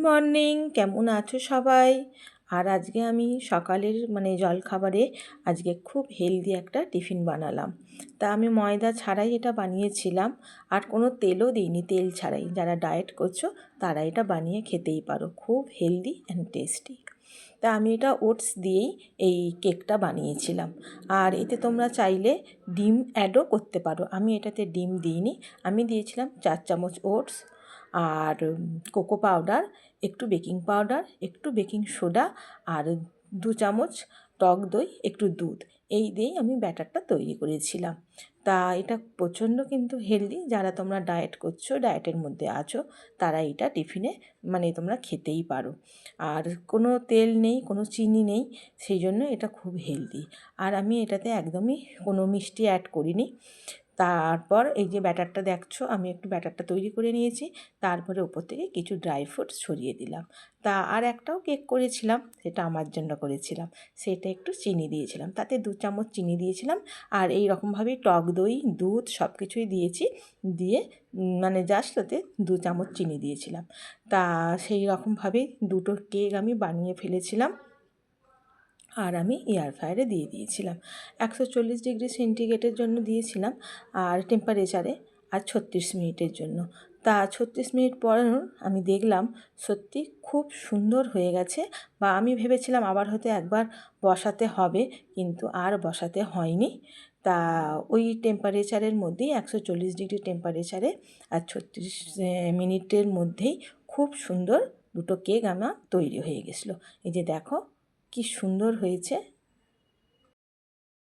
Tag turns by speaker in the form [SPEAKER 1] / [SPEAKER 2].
[SPEAKER 1] Morning, কেমন আছো সবাই? আর আজকে আমি সকালের জলখাবারে আজকে খুব হেলদি একটা টিফিন বানালাম। তা আমি ময়দা ছাড়াই এটা বানিয়েছিলাম, আর কোনো তেলও দিইনি, তেল ছাড়াই। যারা ডায়েট করছো তারা এটা বানিয়ে খেতেই পারো, খুব হেলদি অ্যান্ড টেস্টি। তা আমি এটা ওটস দিয়েই এই কেকটা বানিয়েছিলাম। আর এতে তোমরা চাইলে ডিম অ্যাডও করতে পারো, আমি এটাতে ডিম দিইনি। আমি দিয়েছিলাম 4 চামচ ওটস, আর কোকো পাউডার, একটু বেকিং পাউডার, একটু বেকিং সোডা, আর 2 চামচ টক দই, একটু দুধ। এই দিয়েই আমি ব্যাটারটা তৈরি করেছিলাম। তা এটা প্রচণ্ড কিন্তু হেলদি। যারা তোমরা ডায়েট করছো, ডায়েটের মধ্যে আছো, তারা এটা টিফিনে তোমরা খেতেই পারো। আর কোনো তেল নেই, কোনো চিনি নেই, সেই জন্য এটা খুব হেলদি। আর আমি এটাতে একদমই কোনো মিষ্টি অ্যাড করিনি। তারপর এই যে ব্যাটারটা দেখছো, আমি একটু ব্যাটারটা তৈরি করে নিয়েছি। তারপরে ওপর থেকে কিছু ড্রাই ফ্রুটস ছড়িয়ে দিলাম। তা আর একটাও কেক করেছিলাম, সেটা আমার জন্য করেছিলাম। সেটা একটু চিনি দিয়েছিলাম, তাতে 2 চামচ চিনি দিয়েছিলাম। আর এই রকমভাবেই টক দই, দুধ সব কিছুই দিয়েছি। দিয়ে জাস্ট ওতে 2 চামচ চিনি দিয়েছিলাম। তা সেই রকমভাবেই দুটো কেক আমি বানিয়ে ফেলেছিলাম। আর আমি এয়ার ফ্রায়ারে দিয়ে দিয়েছিলাম 140 ডিগ্রি সেন্টিগ্রেডের জন্য দিয়েছিলাম, আর টেম্পারেচারে, আর 36 মিনিটের জন্য। তা 36 মিনিট পর আমি দেখলাম সত্যি খুব সুন্দর হয়ে গেছে। বা আমি ভেবেছিলাম আবার হয়তো একবার বসাতে হবে, কিন্তু আর বসাতে হয়নি। তা ওই টেম্পারেচারের মধ্যেই, 140 ডিগ্রি টেম্পারেচারে আর 36 মিনিটের মধ্যেই খুব সুন্দর দুটো কেক আমার তৈরি হয়ে গেছিলো। এই যে দেখো কি সুন্দর হয়েছে।